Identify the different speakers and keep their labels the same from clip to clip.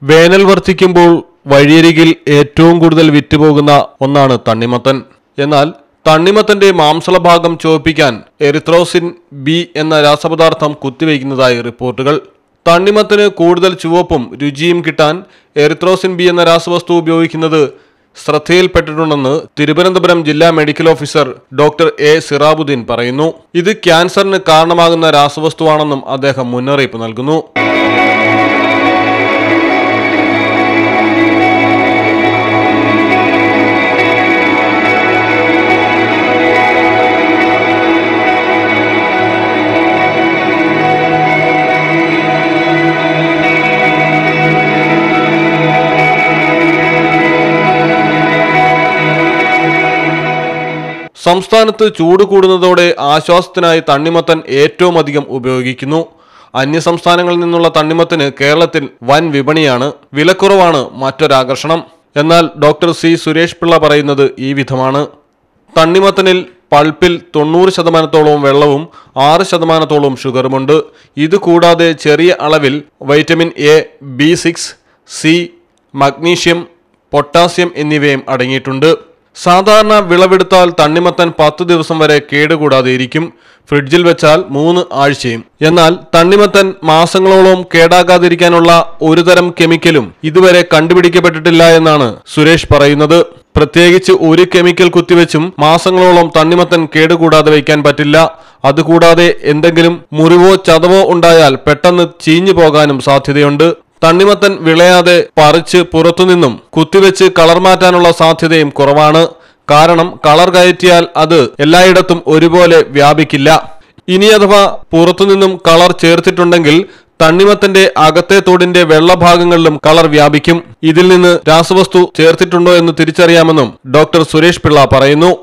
Speaker 1: വേനൽ വർദ്ധിക്കുമ്പോൾ വഴിയരികിൽ ഏറ്റവും കൂടുതൽ വിറ്റുപോകുന്ന ഒന്നാണ് തണ്ണിമത്തൻ. എന്നാൽ തണ്ണിമത്തന്റെ മാംസളഭാഗം ചുവപ്പിക്കാൻ എറിത്രോസിൻ ബി എന്ന രാസപദാർത്ഥം കുത്തിവയ്ക്കുന്നതായി റിപ്പോർട്ടുകൾ. തണ്ണിമത്തന് കൂടുതൽ ചുവപ്പും രുചിയും കിട്ടാൻ എറിത്രോസിൻ ബി എന്ന രാസവസ്തു ഉപയോഗിക്കുന്നത് ശ്രദ്ധയിൽപ്പെട്ടിട്ടുണ്ടെന്ന് തിരുവനന്തപുരം ജില്ലാ മെഡിക്കൽ ഓഫീസർ ഡോക്ടർ എ സിറാബുദ്ദീൻ പറയുന്നു. ഇത് ക്യാൻസറിന് കാരണമാകുന്ന രാസവസ്തുവാണെന്നും അദ്ദേഹം മുന്നറിയിപ്പ് നൽകുന്നു. സംസ്ഥാനത്ത് ചൂട് കൂടുന്നതോടെ ആശ്വാസത്തിനായി തണ്ണിമത്തൻ ഏറ്റവും അധികം ഉപയോഗിക്കുന്നു. അന്യസംസ്ഥാനങ്ങളിൽ നിന്നുള്ള തണ്ണിമത്തന് കേരളത്തിൽ വൻ വിപണിയാണ്. വിലക്കുറവാണ് മറ്റൊരാകർഷണം. എന്നാൽ ഡോക്ടർ സി സുരേഷ് പിള്ള പറയുന്നത് ഈ വിധമാണ്. തണ്ണിമത്തനിൽ പൾപ്പിൽ 90% വെള്ളവും 6% ഷുഗറുമുണ്ട്. ഇതുകൂടാതെ ചെറിയ അളവിൽ vitamin A, B6, C, magnesium, potassium എന്നിവയും അടങ്ങിയിട്ടുണ്ട്. സാധാരണ വിളവെടുത്താൽ തണ്ണിമത്തൻ 10 ദിവസം വരെ കേടുകൂടാതെ ഇരിക്കും. ഫ്രിഡ്ജിൽ വെച്ചാൽ 3 ആഴ്ചയും. എന്നാൽ തണ്ണിമത്തൻ മാസങ്ങളോളം കേടാകാതിരിക്കാനുള്ള ഒരുതരം കെമിക്കലും ഇതുവരെ കണ്ടുപിടിക്കപ്പെട്ടിട്ടില്ല എന്നാണ് സുരേഷ് പറയുന്നത്. പ്രത്യേകിച്ച് ഒരു കെമിക്കൽ കുത്തിവെച്ചും മാസങ്ങളോളം തണ്ണിമത്തൻ കേടുകൂടാതെ വയ്ക്കാൻ പറ്റില്ല. അതുകൂടാതെ എന്തെങ്കിലും മുറിവോ ചതവോ ഉണ്ടായാൽ പെട്ടെന്ന് ചീഞ്ഞു പോകാനും സാധ്യതയുണ്ട്. തണ്ണിമത്തൻ വിളയാതെ പറിച്ച് പുറത്തുനിന്നും കുത്തിവെച്ച് കളർ മാറ്റാനുള്ള സാധ്യതയും കുറവാണ്. കാരണം കളർ കയറ്റിയാൽ അത് എല്ലായിടത്തും ഒരുപോലെ വ്യാപിക്കില്ല. ഇനി അഥവാ പുറത്തുനിന്നും കളർ ചേർത്തിട്ടുണ്ടെങ്കിൽ തണ്ണിമത്തന്റെ അകത്തെ തോടിന്റെ വെള്ളഭാഗങ്ങളിലും കളർ വ്യാപിക്കും. ഇതിൽ നിന്ന് രാസവസ്തു ചേർത്തിട്ടുണ്ടോ എന്ന് തിരിച്ചറിയാമെന്നും ഡോക്ടർ സുരേഷ് പിള്ള പറയുന്നു.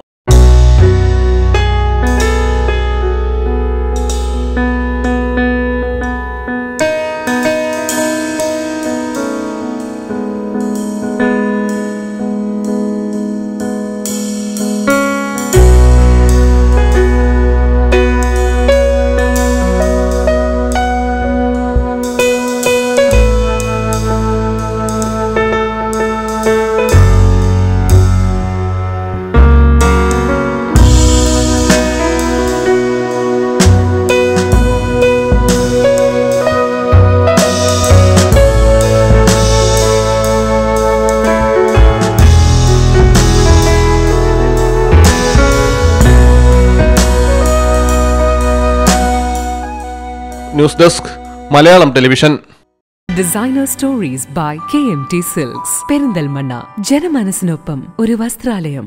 Speaker 1: News desk Malayalam television.
Speaker 2: Designer stories by KMT Silks Perinthalmanna. ജനമനസ്സിനൊപ്പം ഒരു വസ്ത്രാലയം.